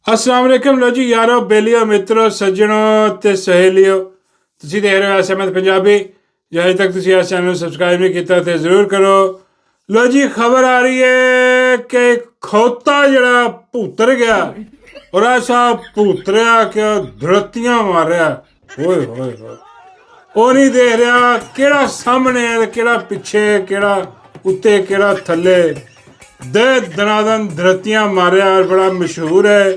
अस्सलाम वालेकुम लो जी यारो बेलियो मित्रों सज्जनों ते सहेलियो ਤੁਸੀਂ ਦੇਖ ਰਹੇ ਹੋ ਐਸਐਮਐਸ ਪੰਜਾਬੀ ਜੇ ਅਜੇ ਤੱਕ ਤੁਸੀਂ ਇਸ ਚੈਨਲ ਨੂੰ ਸਬਸਕ੍ਰਾਈਬ ਨਹੀਂ ਕੀਤਾ ਤੇ ਜ਼ਰੂਰ ਕਰੋ। ਲੋ ਜੀ ਖਬਰ ਆ ਰਹੀ ਹੈ ਕਿ ਖੋਤਾ ਜਿਹੜਾ ਭੂਤਰ ਗਿਆ ਔਰ ਐਸਾ ਭੂਤਰਿਆ ਕਿ ਧਰਤੀਆਂ ਮਾਰਿਆ ਓਏ ਹੋਏ ਹੋਏ ਉਹ ਨਹੀਂ ਦੇਖ ਰਿਹਾ ਕਿਹੜਾ ਸਾਹਮਣੇ ਹੈ ਕਿਹੜਾ ਪਿੱਛੇ ਕਿਹੜਾ ਉੱਤੇ ਕਿਹੜਾ ਥੱਲੇ ਦੇ ਦਨਾਦਨ ਧਰਤੀਆਂ ਮਾਰਿਆ ਬੜਾ ਮਸ਼ਹੂਰ ਹੈ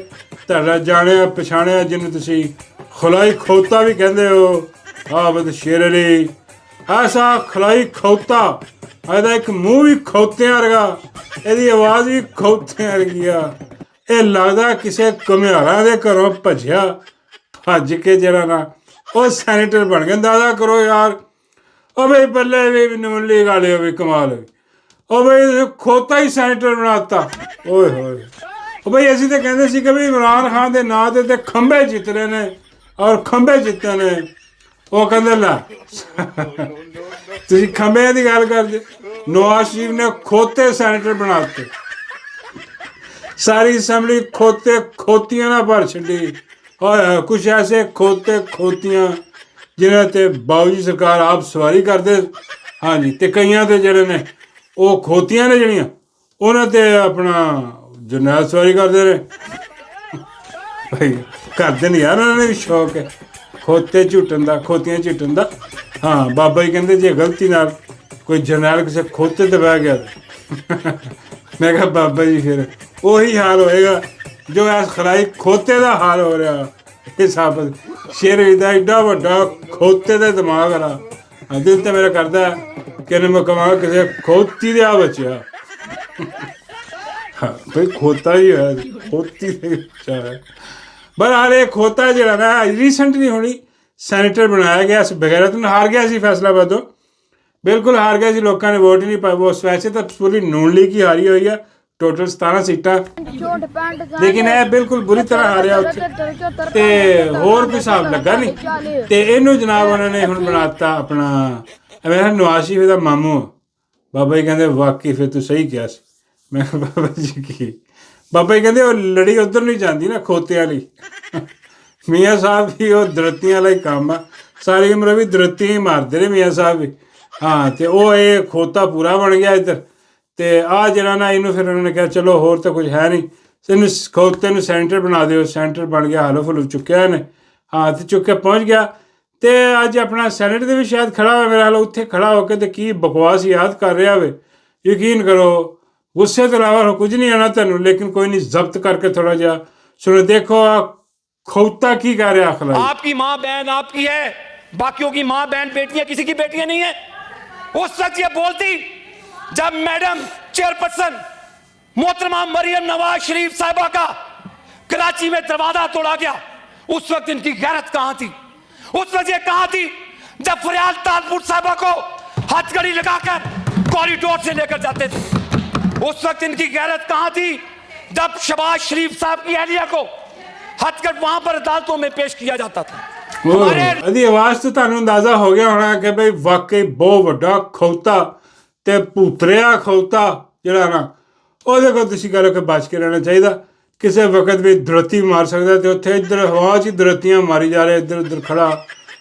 ਤੁਹਾਡਾ ਜਾਣਿਆ ਪਛਾਣਿਆ ਜਿਹਨੂੰ ਤੁਸੀਂ ਖਲਾਈ ਖੋਤਾ ਵੀ ਕਹਿੰਦੇ ਹੋ ਆਬਦ ਸ਼ੇਰ ਅਲੀ ਐਸਾ ਖਲਾਈ ਖੋਤਾ ਇਹਦਾ ਇੱਕ ਮੂੰਹ ਵੀ ਖੋਤਿਆਂ ਵਰਗਾ ਇਹਦੀ ਆਵਾਜ਼ ਵੀ ਖੋਤਿਆਂ ਵਰਗੀ ਆ ਇਹ ਲੱਗਦਾ ਕਿਸੇ ਘੁਮਿਆਰਾਂ ਦੇ ਘਰੋਂ ਭੱਜਿਆ ਭੱਜ ਕੇ ਜਿਹੜਾ ਨਾ ਉਹ ਸੈਨੇਟਰ ਬਣ ਗਿਆ ਅੰਦਾਜ਼ਾ ਕਰੋ ਯਾਰ ਉਹ ਬਈ ਬੱਲੇ ਵੀ ਨੂਲੀ ਗਾਲੇ ਵੀ ਕਮਾਲ ਹੋਈ ਉਹ ਬਈ ਖੋਤਾ ਹੀ ਸੈਨੇਟਰ ਬਣਾਤਾ ਓਏ ਹੋਏ ਉਹ ਬਈ ਅਸੀਂ ਤਾਂ ਕਹਿੰਦੇ ਸੀ ਕਿ ਵੀ ਇਮਰਾਨ ਖਾਨ ਦੇ ਨਾਂ ਤੇ ਖੰਭੇ ਜਿੱਤ ਰਹੇ ਨੇ ਔਰ ਖੰਭੇ ਜਿੱਤੇ ਨੇ ਉਹ ਕਹਿੰਦੇ ਲੈ ਤੁਸੀਂ ਖੰਭਿਆਂ ਦੀ ਗੱਲ ਕਰਦੇ ਨਵਾਜ਼ ਸ਼ਰੀਫ ਨੇ ਖੋਤੇ ਸੈਨੇਟਰ ਬਣਾ ਦਿੱਤੇ ਸਾਰੀ ਅਸੈਂਬਲੀ ਖੋਤੇ ਖੋਤੀਆਂ ਨਾਲ ਭਰ ਛੱਡੀ ਔਰ ਕੁਛ ਐਸੇ ਖੋਤੇ ਖੋਤੀਆਂ ਜਿਨ੍ਹਾਂ ਤੇ ਬਾਊਜੀ ਸਰਕਾਰ ਆਪ ਸਵਾਰੀ ਕਰਦੇ ਹਾਂਜੀ ਤੇ ਕਈਆਂ ਤੇ ਜਿਹੜੇ ਨੇ ਉਹ ਖੋਤੀਆਂ ਨੇ ਜਿਹੜੀਆਂ ਉਹਨਾਂ ਤੇ ਆਪਣਾ ਜਰਨੈਲ ਸਵਾਰੀ ਕਰਦੇ ਨੇ ਭਾਈ ਕਰਦੇ ਨਹੀਂ ਯਾਰ ਉਹਨਾਂ ਨੇ ਵੀ ਸ਼ੌਕ ਹੈ ਖੋਤੇ ਝੁੱਟਣ ਦਾ ਖੋਤੀਆਂ ਝੁੱਟਣ ਦਾ ਹਾਂ ਬਾਬਾ ਜੀ ਕਹਿੰਦੇ ਜੇ ਗਲਤੀ ਨਾਲ ਕੋਈ ਜਰਨੈਲ ਕਿਸੇ ਖੋਤੇ ਤੇ ਬਹਿ ਗਿਆ ਮੈਂ ਕਿਹਾ ਬਾਬਾ ਜੀ ਫਿਰ ਉਹੀ ਹਾਲ ਹੋਏਗਾ ਜੋ ਇਸ ਖਲਾਈ ਖੋਤੇ ਦਾ ਹਾਲ ਹੋ ਰਿਹਾ ਇਹ ਸਾਬਤ ਸ਼ੇਰ ਦਾ ਏਡਾ ਵੱਡਾ ਖੋਤੇ ਦਾ ਦਿਮਾਗ ਵਾਲਾ ਦਿਲ ਤੇ ਮੇਰਾ ਕਰਦਾ ਕਿ ਮੈਂ ਕਮਾਂ ਕਿਸੇ ਖੋਤੀ ਦੇ ਆ ਬਚਿਆ ਹਾਂ ਭਾਈ ਖੋਤਾ ਹੀ ਹੋਇਆ ਖੋਤੀ ਦੇ ਬਹਰਹਾਲ ਇਹ ਖੋਤਾ ਜਿਹੜਾ ਨਾ ਰੀਸੈਂਟਲੀ ਹੁਣੀ ਸੈਨੇਟਰ ਬਣਾਇਆ ਗਿਆ ਇਸ ਬਗੈਰਤ ਨੂੰ ਹਾਰ ਗਿਆ ਸੀ ਫੈਸਲਾਬਾਦੋਂ ਬਿਲਕੁਲ ਹਾਰ ਗਿਆ ਸੀ ਲੋਕਾਂ ਨੇ ਵੋਟ ਹੀ ਨਹੀਂ ਪਾਇਆ ਉਹ ਵੈਸੇ ਤਾਂ ਪੂਰੀ ਨੂਨ ਲੀਗ ਹੀ ਹਾਰੀ ਹੋਈ ਆ ਟੋਟਲ 17 ਸੀਟਾਂ ਲੇਕਿਨ ਇਹ ਬਿਲਕੁਲ ਬੁਰੀ ਤਰ੍ਹਾਂ ਹਾਰਿਆ ਉੱਥੇ ਤੇ ਹੋਰ ਕੋਈ ਹਿਸਾਬ ਲੱਗਾ ਨਹੀਂ ਤੇ ਇਹਨੂੰ ਜਨਾਬ ਉਹਨਾਂ ਨੇ ਹੁਣ ਬਣਾਤਾ ਆਪਣਾ ਮੇਰਾ ਨਵਾਜ਼ ਸ਼ਰੀਫ ਦਾ ਮਾਮੂ ਬਾਬਾ ਜੀ ਕਹਿੰਦੇ ਵਾਕਈ ਫਿਰ ਤੂੰ ਸਹੀ ਕਿਹਾ ਸੀ ਮੈਂ ਕਿਹਾ ਬਾਬਾ ਜੀ ਕੀ ਬਾਬਾ ਜੀ ਕਹਿੰਦੇ ਉਹ ਲੜੀ ਉੱਧਰ ਨਹੀਂ ਜਾਂਦੀ ਨਾ ਖੋਤਿਆਂ ਲਈ ਮੀਆਂ ਸਾਹਿਬ ਵੀ ਉਹ ਦਰੱਤੀਆਂ ਵਾਲਾ ਹੀ ਕੰਮ ਆ ਸਾਰੀ ਉਮਰ ਵੀ ਦਰੱਤੀਆਂ ਹੀ ਮਾਰਦੇ ਨੇ ਮੀਆਂ ਸਾਹਿਬ ਵੀ ਹਾਂ ਤੇ ਉਹ ਇਹ ਖੋਤਾ ਪੂਰਾ ਬਣ ਗਿਆ ਇੱਧਰ ਤੇ ਆਹ ਜਿਹੜਾ ਨਾ ਇਹਨੂੰ ਫਿਰ ਉਹਨਾਂ ਨੇ ਕਿਹਾ ਚਲੋ ਹੋਰ ਤਾਂ ਕੁਝ ਹੈ ਨਹੀਂ ਇਹਨੂੰ ਖੋਤੇ ਨੂੰ ਸੈਂਟਰ ਬਣਾ ਦਿਓ ਸੈਂਟਰ ਬਣ ਗਿਆ ਹਲੋ ਫੁਲੂ ਚੁੱਕਿਆ ਇਹਨੇ ਹਾਂ ਤੇ ਚੁੱਕ ਕੇ ਪਹੁੰਚ ਗਿਆ ਤੇ ਅੱਜ ਆਪਣਾ ਸੈਨੇਟ ਦੇ ਵੀ ਸ਼ਾਇਦ ਖੜਾ ਹੋਇਆ ਮੇਰਾ ਹਾਲ ਉੱਥੇ ਖੜਾ ਹੋ ਕੇ ਤੇ ਕੀ ਬਕਵਾਸ ਯਾਦ ਕਰ ਰਿਹਾ ਹੋਵੇ ਯਕੀਨ ਕਰੋ गुस्से के अलावा कुछ नहीं आना तेन लेकिन कोई नहीं जब्त करके थोड़ा जा सुनो देखो खोता की कह रहे आखिर आपकी माँ बहन आपकी है बाकियों की माँ बहन बेटियां किसी की बेटियां नहीं है उस वक्त ये बोलती जब मैडम चेयरपर्सन मोहतरमा मरियम नवाज शरीफ साहिबा का कराची में दरवाजा तोड़ा गया उस वक्त इनकी गैरत कहाँ थी उस वक्त ये कहाँ थी जब फरियाद ताजपुर साहिबा को हथकड़ी लगाकर कॉरिडोर से लेकर जाते थे उस वक्त इनकी गैरत कहाँ थी जब शहबाज शरीफ साहब की अहलिया को हथकड़ वहां पर अदालतों में पेश किया जाता था ਇਹਦੀ ਆਵਾਜ਼ ਤੋਂ ਤੁਹਾਨੂੰ ਅੰਦਾਜ਼ਾ ਹੋ ਗਿਆ ਹੋਣਾ ਕਿ ਬਈ ਵਾਕਈ ਬਹੁਤ ਵੱਡਾ ਖੌਤਾ ਤੇ ਭੂਤਰਿਆ ਖੌਤਾ ਜਿਹੜਾ ਨਾ ਉਹਦੇ ਕੋਲ ਤੁਸੀਂ ਕਰੋ ਕਿ ਬਚ ਕੇ ਰਹਿਣਾ ਚਾਹੀਦਾ ਕਿਸੇ ਵਕਤ ਵੀ ਦਰਤੀ ਮਾਰ ਸਕਦਾ ਤੇ ਉੱਥੇ ਇੱਧਰ ਹਵਾ 'ਚ ਦਰਤੀਆਂ ਮਾਰੀ ਜਾ ਰਹੇ ਇੱਧਰ ਉੱਧਰ ਖੜਾ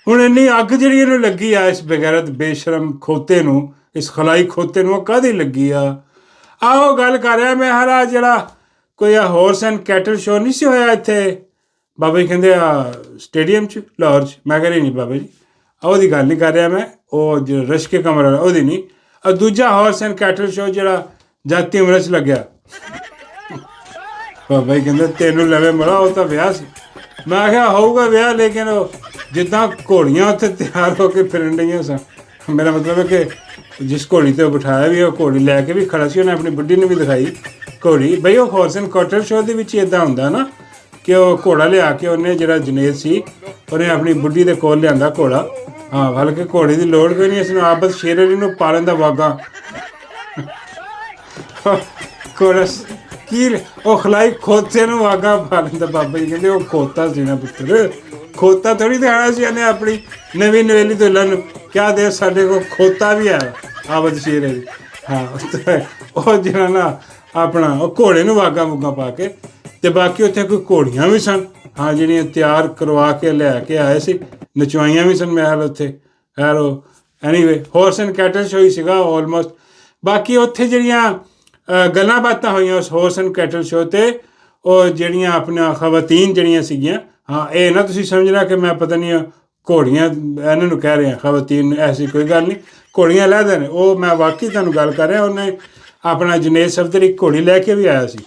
ਹੁਣ ਇੰਨੀ ਅੱਗ ਜਿਹੜੀ ਇਹਨੂੰ ਲੱਗੀ ਆ ਇਸ ਬਗੈਰਤ ਬੇਸ਼ਰਮ ਖੋਤੇ ਨੂੰ ਇਸ ਖਲਾਈ ਖੋਤੇ ਨੂੰ ਉਹ ਕਾਹਦੀ ਲੱਗੀ ਆ ਆਹੋ ਗੱਲ ਕਰ ਰਿਹਾ ਮੈਂ ਹਰਾ ਜਿਹੜਾ ਕੋਈ ਆ ਹਾਰਸ ਐਂਡ ਕੈਟਲ ਸ਼ੋ ਨਹੀਂ ਸੀ ਹੋਇਆ ਇੱਥੇ ਬਾਬਾ ਜੀ ਕਹਿੰਦੇ ਆ ਸਟੇਡੀਅਮ 'ਚ ਲਾਹੌਰ 'ਚ ਮੈਂ ਕਰੀ ਨਹੀਂ ਬਾਬਾ ਜੀ ਉਹਦੀ ਗੱਲ ਨਹੀਂ ਕਰ ਰਿਹਾ ਮੈਂ ਉਹ ਜੋ ਰਸ਼ਕੇ ਕਮਰਾ ਉਹਦੀ ਨਹੀਂ ਆ ਦੂਜਾ ਹਾਰਸ ਐਂਡ ਕੈਟਲ ਸ਼ੋ ਜਿਹੜਾ ਜਾਤੀ ਉਮਰ 'ਚ ਲੱਗਿਆ ਬਾਬਾ ਜੀ ਕਹਿੰਦੇ ਤੈਨੂੰ ਲਵੇ ਮੜਾ ਉਹ ਤਾਂ ਵਿਆਹ ਸੀ ਮੈਂ ਕਿਹਾ ਹੋਊਗਾ ਵਿਆਹ ਲੇਕਿਨ ਉਹ ਜਿੱਦਾਂ ਘੋੜੀਆਂ ਉੱਥੇ ਤਿਆਰ ਹੋ ਕੇ ਫਿਰਨ ਰਹੀਆਂ ਸਨ ਮੇਰਾ ਮਤਲਬ ਹੈ ਕਿ ਜਿਸ ਘੋੜੀ ਤੇ ਉਹ ਬਿਠਾਇਆ ਵੀ ਉਹ ਘੋੜੀ ਲੈ ਕੇ ਵੀ ਖੜਾ ਸੀ ਉਹਨੇ ਆਪਣੀ ਬੁੱਢੀ ਨੂੰ ਵੀ ਦਿਖਾਈ ਘੋੜੀ ਬਈ ਉਹ ਹਾਰਸ ਐਂਡ ਕੈਟਲ ਸ਼ੋਅ ਦੇ ਵਿੱਚ ਇੱਦਾਂ ਹੁੰਦਾ ਨਾ ਕਿ ਉਹ ਘੋੜਾ ਲਿਆ ਕੇ ਉਹਨੇ ਜਿਹੜਾ ਜਨੇਦ ਸੀ ਉਹਨੇ ਆਪਣੀ ਬੁੱਢੀ ਦੇ ਕੋਲ ਲਿਆਂਦਾ ਘੋੜਾ ਹਾਂ ਹਲਕੇ ਘੋੜੇ ਦੀ ਲੋੜ ਕੋਈ ਨਹੀਂ ਇਸਨੂੰ ਆਬਦ ਸ਼ੇਰ ਅਲੀ ਨੂੰ ਪਾਲਣ ਦਾ ਵਾਗਾ ਘੋੜਾ ਕੀ ਉਹ ਖਲਾਈ ਖੋਤੇ ਨੂੰ ਵਾਗਾ ਪਾਲਣ ਦਾ ਬਾਬਾ ਜੀ ਕਹਿੰਦੇ ਉਹ ਖੋਤਾ ਸੀ ਨਾ ਪੁੱਤਰ ਖੋਤਾ ਥੋੜੀ ਦਿਖਾਣਾ ਸੀ ਇਹਨੇ ਆਪਣੀ ਨਵੀਂ ਨਵੇਲੀ ਤੋਂ ਨੂੰ ਕਿਆ ਦੇ ਸਾਡੇ ਕੋਲ ਖੋਤਾ ਵੀ ਹੈ ਆਬਦ ਸ਼ੇਰ ਅਲੀ ਹਾਂ ਉਹ ਜਿਹੜਾ ਨਾ ਆਪਣਾ ਉਹ ਘੋੜੇ ਨੂੰ ਵਾਗਾ ਵੂਗਾ ਪਾ ਕੇ ਤੇ ਬਾਕੀ ਉੱਥੇ ਕੋਈ ਘੋੜੀਆਂ ਵੀ ਸਨ, ਹਾਂ, ਜਿਹੜੀਆਂ ਤਿਆਰ ਕਰਵਾ ਕੇ ਲੈ ਕੇ ਆਏ ਸੀ, ਨਚਵਾਈਆਂ ਵੀ ਸਨ ਮਹਿਲ ਉੱਥੇ। ਖੈਰ ਉਹ anyway horse and cattle show ਹੀ ਸੀਗਾ ਆਲਮੋਸਟ। ਬਾਕੀ ਉੱਥੇ ਜਿਹੜੀਆਂ ਗੱਲਾਂ ਬਾਤਾਂ ਹੋਈਆਂ ਉਸ ਹਾਰਸ ਐਂਡ ਕੈਟਲ ਸ਼ੋ 'ਤੇ, ਉਹ ਜਿਹੜੀਆਂ ਆਪਣਾ ਖਵਾਤੀਨ ਜਿਹੜੀਆਂ ਸੀਗੀਆਂ, ਹਾਂ, ਇਹ ਨਾ ਤੁਸੀਂ ਸਮਝਣਾ ਕਿ ਮੈਂ ਪਤਾ ਨਹੀਂ ਘੋੜੀਆਂ ਇਹਨਾਂ ਨੂੰ ਕਹਿ ਰਿਹਾ, ਖਵਾਤੀਨ, ਐਸੀ ਕੋਈ ਗੱਲ ਨਹੀਂ, ਘੋੜੀਆਂ ਲਹਿਦੇ ਨੇ। ਉਹ ਮੈਂ ਵਾਕਈ ਤੁਹਾਨੂੰ ਗੱਲ ਕਰ ਰਿਹਾ, ਉਹਨੇ ਆਪਣਾ ਜਨੇਦ ਸਫਦਰ ਇੱਕ ਘੋੜੀ ਲੈ ਕੇ ਵੀ ਆਇਆ ਸੀ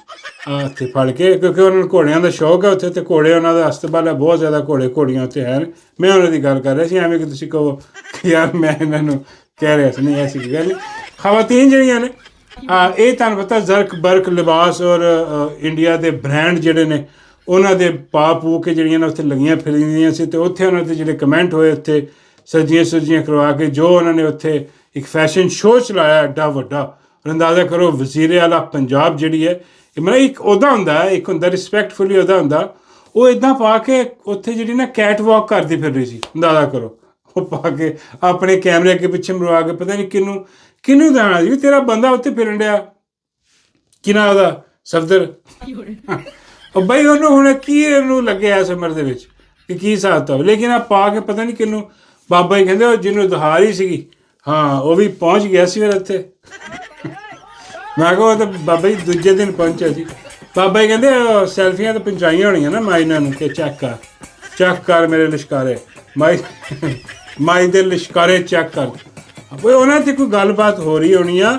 ਉੱਥੇ ਫੜ ਕੇ, ਕਿਉਂਕਿ ਉਹਨਾਂ ਨੂੰ ਘੋੜਿਆਂ ਦਾ ਸ਼ੌਕ ਹੈ ਉੱਥੇ, ਅਤੇ ਘੋੜੇ ਉਹਨਾਂ ਦਾ ਅਸਤਬਲ ਹੈ, ਬਹੁਤ ਜ਼ਿਆਦਾ ਘੋੜੀਆਂ ਉੱਥੇ ਹੈ। ਮੈਂ ਉਹਨਾਂ ਦੀ ਗੱਲ ਕਰ ਰਿਹਾ ਸੀ, ਐਵੇਂ ਕਿ ਤੁਸੀਂ ਕਹੋ ਯਾਰ ਮੈਂ ਇਹਨਾਂ ਨੂੰ ਕਹਿ ਰਿਹਾ ਸੀ, ਨਹੀਂ ਐਸੀ ਕੋਈ ਗੱਲ ਨਹੀਂ। ਖਵਾਤੀਨ ਜਿਹੜੀਆਂ ਨੇ, ਇਹ ਤੁਹਾਨੂੰ ਪਤਾ ਜ਼ਰਕ ਬਰਕ ਲਿਬਾਸ ਔਰ ਇੰਡੀਆ ਦੇ ਬ੍ਰਾਂਡ ਜਿਹੜੇ ਨੇ ਉਹਨਾਂ ਦੇ ਪਾ ਪੂ ਕੇ ਜਿਹੜੀਆਂ ਨੇ ਉੱਥੇ ਲੱਗੀਆਂ ਫਿਰਦੀਆਂ ਸੀ, ਅਤੇ ਉੱਥੇ ਉਹਨਾਂ 'ਤੇ ਜਿਹੜੇ ਕਮੈਂਟ ਹੋਏ ਉੱਥੇ ਸਜੀਆਂ ਕਰਵਾ ਕੇ, ਜੋ ਉਹਨਾਂ ਨੇ ਉੱਥੇ ਇੱਕ ਫੈਸ਼ਨ ਸ਼ੋਅ ਚਲਾਇਆ ਐਡਾ ਵੱਡਾ। ਔਰ ਅੰਦਾਜ਼ਾ ਕਰੋ ਵਜ਼ੀਰ ਆਲਾ ਪੰਜਾਬ ਜਿਹੜੀ ਹੈ, ਮਤਲਬ ਇੱਕ ਅਹੁਦਾ ਹੁੰਦਾ ਹੈ, ਇੱਕ ਹੁੰਦਾ ਰਿਸਪੈਕਟਫੁਲੀ ਅਹੁਦਾ ਹੁੰਦਾ, ਉਹ ਇੱਦਾਂ ਪਾ ਕੇ ਉੱਥੇ ਜਿਹੜੀ ਨਾ ਕੈਟ ਵਾਕ ਕਰਦੀ ਫਿਰ ਰਹੀ ਸੀ, ਅੰਦਾਜ਼ਾ ਕਰੋ। ਉਹ ਪਾ ਕੇ ਆਪਣੇ ਕੈਮਰੇ ਅੱਗੇ ਪਿੱਛੇ ਮਰਵਾ ਕੇ, ਪਤਾ ਨਹੀਂ ਕਿਹਨੂੰ ਦਾਣਾ ਜੀ, ਤੇਰਾ ਬੰਦਾ ਉੱਥੇ ਫਿਰਨ ਡਿਆ, ਕਿਹਨਾਂ ਉਹਦਾ ਸਫਦਰ। ਉਹ ਬਈ ਉਹਨੂੰ ਹੁਣ ਕੀ ਉਹਨੂੰ ਲੱਗਿਆ ਇਸ ਉਮਰ ਦੇ ਵਿੱਚ ਕਿ ਕੀ ਹਿਸਾਬ ਤਾ, ਲੇਕਿਨ ਆ ਪਾ ਕੇ ਪਤਾ ਨਹੀਂ ਕਿਹਨੂੰ, ਬਾਬਾ ਜੀ ਕਹਿੰਦੇ ਉਹ ਜਿਹਨੂੰ ਦਹਾਰ ਹੀ ਸੀਗੀ, ਹਾਂ, ਉਹ ਵੀ ਪਹੁੰਚ ਗਿਆ ਸੀ ਫਿਰ ਇੱਥੇ। ਮੈਂ ਕਿਹਾ ਉਹ ਤਾਂ ਬਾਬਾ ਜੀ ਦੂਜੇ ਦਿਨ ਪਹੁੰਚਿਆ ਸੀ। ਬਾਬਾ ਜੀ ਕਹਿੰਦੇ ਸੈਲਫੀਆਂ ਤਾਂ ਪਹੁੰਚਾਈਆਂ ਹੋਣੀਆਂ ਨਾ ਮਾਈ ਇਹਨਾਂ ਨੂੰ, ਕਿ ਚੈੱਕ ਕਰ ਮੇਰੇ ਲਿਸ਼ਕਾਰੇ, ਮਾਈ ਦੇ ਲਿਸ਼ਕਾਰੇ ਚੈੱਕ ਕਰ। ਕੋਈ ਉਹਨਾਂ 'ਤੇ ਕੋਈ ਗੱਲਬਾਤ ਹੋ ਰਹੀ ਹੋਣੀ ਆ,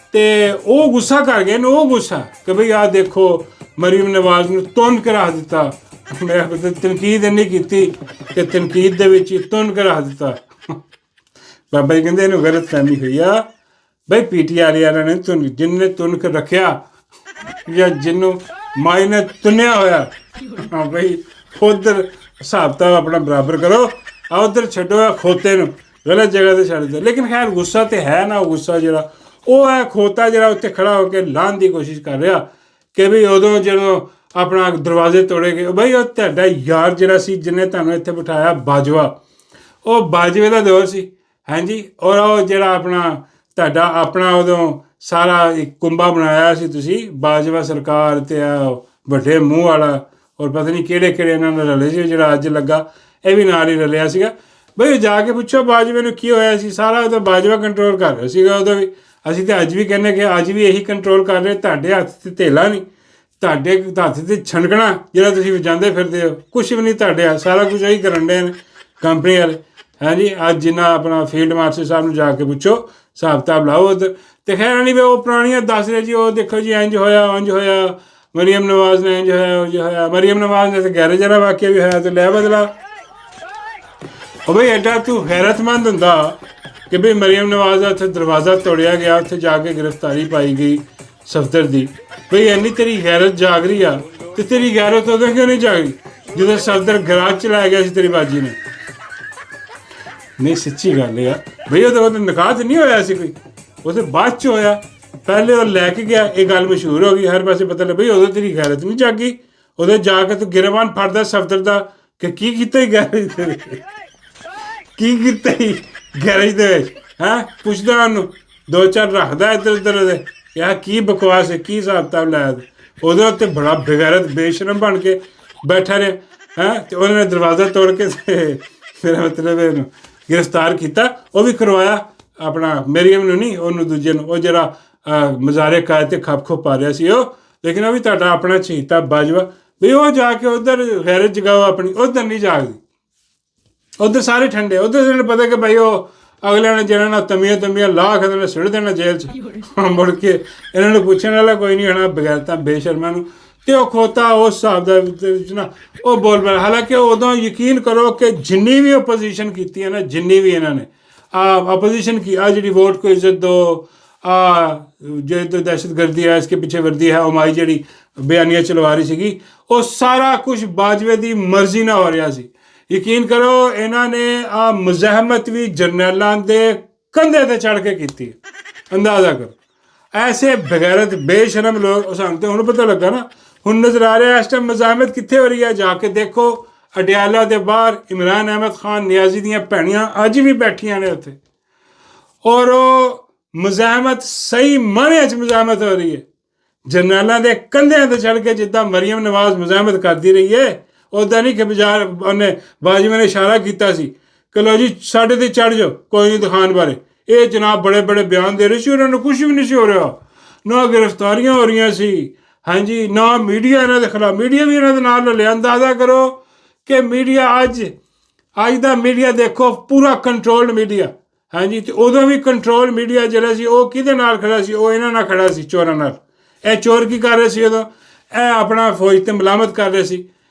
ਅਤੇ ਉਹ ਗੁੱਸਾ ਕਰ ਗਏ ਨੇ, ਉਹ ਗੁੱਸਾ ਕਿ ਬਈ ਆਹ ਦੇਖੋ ਮਰੀਮ ਨਵਾਜ਼ ਨੂੰ ਤੁੰਨ ਕੇ ਰੱਖ ਦਿੱਤਾ। ਮੈਂ ਤਨਕੀਦ ਇੰਨੀ ਕੀਤੀ ਕਿ ਤਨਕੀਦ ਦੇ ਵਿੱਚ ਹੀ ਤੁੰਨ ਕੇ ਰੱਖ ਦਿੱਤਾ। ਬਾਬਾ ਜੀ ਕਹਿੰਦੇ ਇਹਨੂੰ ਗਲਤ ਫਹਿਮੀ ਹੋਈ ਆ ਬਈ, PTI ਵਾਲਿਆਂ ਨੇ ਜਿਹਨੇ ਤੁੰਨ ਕੇ ਰੱਖਿਆ ਜਾਂ ਜਿਹਨੂੰ ਮਾਈ ਨੇ ਤੁੰਨਿਆ ਹੋਇਆ, ਹਾਂ ਬਈ ਉੱਧਰ ਹਿਸਾਬ ਤਾਂ ਆਪਣਾ ਬਰਾਬਰ ਕਰੋ, ਆ ਉੱਧਰ ਛੱਡੋ ਆ ਖੋਤੇ ਨੂੰ, ਗਲਤ ਜਗ੍ਹਾ 'ਤੇ ਛੱਡ ਦਿਓ। ਲੇਕਿਨ ਖੈਰ ਗੁੱਸਾ ਤਾਂ ਹੈ ਨਾ, ਉਹ ਗੁੱਸਾ ਜਿਹੜਾ ਉਹ ਹੈ ਖੋਤਾ ਜਿਹੜਾ ਉੱਥੇ ਖੜਾ ਹੋ ਕੇ ਲਾਹਣ ਦੀ ਕੋਸ਼ਿਸ਼ ਕਰ ਰਿਹਾ ਕਿ ਵੀ ਉਦੋਂ ਜਦੋਂ ਆਪਣਾ ਦਰਵਾਜ਼ੇ ਤੋੜੇ ਗਏ, ਬਈ ਉਹ ਤੁਹਾਡਾ ਯਾਰ ਜਿਹੜਾ ਸੀ ਜਿਹਨੇ ਤੁਹਾਨੂੰ ਇੱਥੇ ਬਿਠਾਇਆ ਬਾਜਵਾ, ਉਹ ਬਾਜਵੇ ਦਾ ਦੌਰ ਸੀ, ਹਾਂਜੀ। ਔਰ ਉਹ ਜਿਹੜਾ ਆਪਣਾ ਤੁਹਾਡਾ ਆਪਣਾ ਉਦੋਂ ਸਾਰਾ ਇੱਕ ਕੁੰਭਾ ਬਣਾਇਆ ਸੀ ਤੁਸੀਂ, ਬਾਜਵਾ ਸਰਕਾਰ ਅਤੇ ਵੱਡੇ ਮੂੰਹ ਵਾਲਾ, ਔਰ ਪਤਾ ਨਹੀਂ ਕਿਹੜੇ ਇਹਨਾਂ ਨਾਲ ਰਲੇ ਸੀ, ਜਿਹੜਾ ਅੱਜ ਲੱਗਾ ਇਹ ਵੀ ਨਾਲ ਹੀ ਰਲਿਆ ਸੀਗਾ। ਬਈ ਜਾ ਕੇ ਪੁੱਛੋ ਬਾਜਵੇ ਨੂੰ ਕੀ ਹੋਇਆ ਸੀ, ਸਾਰਾ ਉਹਦਾ ਬਾਜਵਾ ਕੰਟਰੋਲ ਕਰ ਰਿਹਾ ਸੀਗਾ ਉਦੋਂ ਵੀ। ਅਸੀਂ ਤਾਂ ਅੱਜ ਵੀ ਕਹਿੰਦੇ ਕਿ ਅੱਜ ਵੀ ਇਹੀ ਕੰਟਰੋਲ ਕਰ ਰਹੇ, ਤੁਹਾਡੇ ਹੱਥ 'ਤੇ ਧੇਲਾ ਨਹੀਂ, ਤੁਹਾਡੇ ਹੱਥ 'ਤੇ ਛਣਕਣਾ ਜਿਹੜਾ ਤੁਸੀਂ ਵਜਾਉਂਦੇ ਫਿਰਦੇ ਹੋ, ਕੁਛ ਵੀ ਨਹੀਂ ਤੁਹਾਡੇ ਹੱਥ, ਸਾਰਾ ਕੁਝ ਇਹੀ ਕਰਨ ਡੇ ਨੇ ਕੰਪਨੀ ਵਾਲੇ, ਹਾਂਜੀ। ਅੱਜ ਜਿੰਨਾ ਆਪਣਾ ਫੀਲਡ ਮਾਰਸ਼ਲ ਸਾਹਿਬ ਨੂੰ ਜਾ ਕੇ ਪੁੱਛੋ, ਹਿਸਾਬ ਕਿਤਾਬ ਲਾਓ ਉੱਧਰ। ਅਤੇ ਖੈਰ ਨਹੀਂ ਵੀ ਉਹ ਪੁਰਾਣੀਆਂ ਦੱਸ ਰਹੇ ਜੀ, ਉਹ ਦੇਖੋ ਜੀ ਇੰਝ ਹੋਇਆ ਮਰੀਮ ਨਵਾਜ਼ ਨੇ, ਇੰਝ ਹੋਇਆ ਮਰੀਮ ਨਵਾਜ਼ ਨੇ, ਤਾਂ ਗੈਰੇਜ ਵਾਲਾ ਵਾਕਿਆ ਵੀ ਹੋਇਆ, ਅਤੇ ਲੈ ਬਦਲਾ। ਉਹ ਬਈ ਐਡਾ ਤੂੰ ਗੈਰਤਮੰਦ ਹੁੰਦਾ ਕਿ ਬਈ ਮਰੀਮ ਨਵਾਜ਼ ਦਾ ਉੱਥੇ ਦਰਵਾਜ਼ਾ ਤੋੜਿਆ ਗਿਆ, ਉੱਥੇ ਜਾ ਕੇ ਗ੍ਰਿਫਤਾਰੀ ਪਾਈ ਗਈ ਸਫਦਰ ਦੀ, ਬਈ ਇੰਨੀ ਤੇਰੀ ਗੈਰਤ ਜਾਗ ਰਹੀ ਆ, ਅਤੇ ਤੇਰੀ ਗੈਰਤ ਉਦੋਂ ਕਿਉਂ ਨਹੀਂ ਜਾਗਦੀ ਜਦੋਂ ਸਫਦਰ ਗਰਾਜ 'ਚ ਲੈ ਗਿਆ ਸੀ ਤੇਰੀ ਬਾਜੀ ਨੇ। ਨਹੀਂ ਸੱਚੀ ਗੱਲ ਆ ਬਈ, ਉਹਦਾ ਨਿਕਾਹ ਤਾਂ ਨਹੀਂ ਹੋਇਆ ਸੀ ਕੋਈ, ਉਹ ਤਾਂ ਬਾਅਦ 'ਚ ਹੋਇਆ, ਪਹਿਲੇ ਉਹ ਲੈ ਕੇ ਗਿਆ, ਇਹ ਗੱਲ ਮਸ਼ਹੂਰ ਹੋ ਗਈ, ਹਰ ਪਾਸੇ ਪਤਾ ਲੱਗ ਬਈ ਉਦੋਂ ਤੇਰੀ ਗੈਰਤ ਨਹੀਂ ਜਾਗੀ, ਉਦੋਂ ਜਾ ਕੇ ਤੂੰ ਗਿਰਵਾਨ ਫੜਦਾ ਸਫਦਰ ਦਾ ਕਿ ਕੀ ਕੀਤਾ ਹੀ ਗੈਰੇਜ ਦੇ ਵਿੱਚ, ਕੀ ਕੀਤਾ ਹੀ ਗੈਰੇਜ ਦੇ ਵਿੱਚ, ਹੈਂ, ਪੁੱਛਦਾ ਉਹਨੂੰ, ਦੋ ਚਾਰ ਰੱਖਦਾ ਇੱਧਰ ਉੱਧਰ ਉਹਦੇ, ਯਾਰ ਕੀ ਬਕਵਾਸ ਹੈ, ਕੀ ਹਿਸਾਬ ਕਿਤਾਬ ਲਾਇਆ, ਉਹਦੇ ਉੱਤੇ ਬੜਾ ਬੇਗੈਰਤ ਬੇਸ਼ਰਮ ਬਣ ਕੇ ਬੈਠਾ ਰਿਹਾ, ਹੈਂ। ਅਤੇ ਉਹਨਾਂ ਨੇ ਦਰਵਾਜ਼ਾ ਤੋੜ ਕੇ ਅਤੇ ਫਿਰ ਮਤਲਬ ਇਹਨੂੰ ਗ੍ਰਿਫਤਾਰ ਕੀਤਾ, ਉਹ ਵੀ ਕਰਵਾਇਆ ਆਪਣਾ ਮਰੀਮ ਨੂੰ ਨਹੀਂ, ਉਹਨੂੰ ਦੂਜੇ ਨੂੰ, ਉਹ ਜਿਹੜਾ ਮਜ਼ਾਰੇ ਕਾਇਦ 'ਤੇ ਖੱਪ ਪਾ ਰਿਹਾ ਸੀ ਉਹ, ਲੇਕਿਨ ਉਹ ਵੀ ਤੁਹਾਡਾ ਆਪਣਾ ਚਹੀਤਾ ਬਾਜਵਾ, ਵੀ ਉਹ ਜਾ ਕੇ ਉੱਧਰ ਗੈਰਤ ਜਗਾਓ ਆਪਣੀ, ਉੱਧਰ ਨਹੀਂ ਜਾਗਦੀ, ਉੱਧਰ ਸਾਰੇ ਠੰਡੇ, ਉੱਧਰ ਇਹਨਾਂ ਨੂੰ ਪਤਾ ਕਿ ਭਾਈ ਉਹ ਅਗਲਿਆਂ ਨੇ ਜਿਹਨਾਂ ਨਾਲ ਤਮੀਆਂ ਲਾਹ ਕੇ ਉਹਨਾਂ ਸੁੱਟ ਦੇਣਾ ਜੇਲ੍ਹ 'ਚ, ਮੁੜ ਕੇ ਇਹਨਾਂ ਨੂੰ ਪੁੱਛਣ ਵਾਲਾ ਕੋਈ ਨਹੀਂ ਹੋਣਾ ਬਗੈਰਤਾਂ ਬੇਸ਼ਰਮਾਂ ਨੂੰ। ਅਤੇ ਉਹ ਖੋਤਾ ਉਸ ਹਿਸਾਬ ਦਾ ਵਿੱਚ ਨਾ ਉਹ ਬੋਲ ਪਿਆ। ਹਾਲਾਂਕਿ ਉਦੋਂ ਯਕੀਨ ਕਰੋ ਕਿ ਜਿੰਨੀ ਵੀ ਓਪੋਜੀਸ਼ਨ ਕੀਤੀ ਹੈ ਨਾ, ਜਿੰਨੀ ਵੀ ਇਹਨਾਂ ਨੇ ਅਪੋਜੀਸ਼ਨ की ਜਿਹੜੀ वोट को इज्जत दो, जो तो दहशतगर्दी है इसके पीछे वर्दी है, हमारी ਜਿਹੜੀ ਬਿਆਨੀਆਂ ਚਲਵਾ ਰਹੀ ਸੀਗੀ, ਉਹ ਸਾਰਾ ਕੁਝ ਬਾਜਵੇ ਦੀ ਮਰਜ਼ੀ ਨਾਲ ਹੋ ਰਿਹਾ ਸੀ। ਯਕੀਨ ਕਰੋ ਇਹਨਾਂ ਨੇ ਮੁਜ਼ਾਹਮਤ ਵੀ ਜਰਨੈਲਾਂ ਦੇ ਕੰਧੇ 'ਤੇ ਚੜ੍ਹ ਕੇ ਕੀਤੀ, ਅੰਦਾਜ਼ਾ ਕਰੋ। ਐਸੇ ਬਗੈਰਤ ਬੇਸ਼ਰਮ ਲੋਕ, ਸਾਨੂੰ ਤਾਂ ਹੁਣ ਪਤਾ ਲੱਗਾ ਨਾ, ਹੁਣ ਨਜ਼ਰ ਆ ਰਿਹਾ ਇਸ ਟਾਈਮ ਮੁਜ਼ਾਹਮਤ ਕਿੱਥੇ ਹੋ ਰਹੀ ਹੈ। ਜਾ ਕੇ ਦੇਖੋ ਅਡਿਆਲਾ ਦੇ ਬਾਹਰ ਇਮਰਾਨ ਅਹਿਮਦ ਖਾਨ ਨਿਆਜ਼ੀ ਦੀਆਂ ਭੈਣੀਆਂ ਅੱਜ ਵੀ ਬੈਠੀਆਂ ਨੇ ਉੱਥੇ, ਔਰ ਉਹ ਮੁਜ਼ਾਹਮਤ ਸਹੀ ਮਾਇਨੇ 'ਚ ਮੁਜ਼ਾਹਮਤ ਹੋ ਰਹੀ ਹੈ। ਜਰਨੈਲਾਂ ਦੇ ਕੰਧਿਆਂ ਤੇ ਚੜ੍ਹ ਕੇ ਜਿੱਦਾਂ ਮਰੀਮ ਨਵਾਜ਼ ਮੁਜ਼ਾਹਮਤ ਕਰਦੀ ਰਹੀ ਹੈ, ਉੱਦਾਂ ਨਹੀਂ ਕਿ ਬਾਜ਼ਾਰ ਉਹਨੇ ਬਾਜਵੇ ਨੇ ਇਸ਼ਾਰਾ ਕੀਤਾ ਸੀ ਕਿ ਲਓ ਜੀ ਸਾਡੇ ਤੇ ਚੜ੍ਹ ਜਾਓ ਕੋਈ ਨਹੀਂ ਦਿਖਾਉਣ ਬਾਰੇ। ਇਹ ਜਨਾਬ ਬੜੇ ਬੜੇ ਬਿਆਨ ਦੇ ਰਹੇ ਸੀ, ਉਹਨਾਂ ਨੂੰ ਕੁਝ ਵੀ ਨਹੀਂ ਸੀ ਹੋ ਰਿਹਾ, ਨਾ ਗ੍ਰਿਫਤਾਰੀਆਂ ਹੋ ਰਹੀਆਂ ਸੀ, ਹਾਂਜੀ, ਨਾ ਮੀਡੀਆ ਇਹਨਾਂ ਦੇ ਖਿਲਾਫ, ਮੀਡੀਆ ਵੀ ਇਹਨਾਂ ਦੇ ਨਾਲ ਲਿਆ। ਅੰਦਾਜ਼ਾ ਕਰੋ ਕਿ ਮੀਡੀਆ ਅੱਜ ਦਾ ਮੀਡੀਆ ਦੇਖੋ ਪੂਰਾ ਕੰਟਰੋਲਡ ਮੀਡੀਆ, ਹਾਂਜੀ, ਤੇ ਉਦੋਂ ਵੀ ਕੰਟਰੋਲ ਮੀਡੀਆ ਜਿਹੜਾ ਸੀ ਉਹ ਕਿਹਦੇ ਨਾਲ ਖੜਾ ਸੀ? ਉਹ ਇਹਨਾਂ ਨਾਲ ਖੜਾ ਸੀ, ਚੋਰਾਂ ਨਾਲ। ਇਹ ਚੋਰ ਕੀ ਕਰ ਰਹੇ ਸੀ ਉਦੋਂ? ਇਹ ਆਪਣਾ ਫੌਜ ਤੇ ਮਲਾਮਤ ਕਰ ਰਹੇ ਸੀ,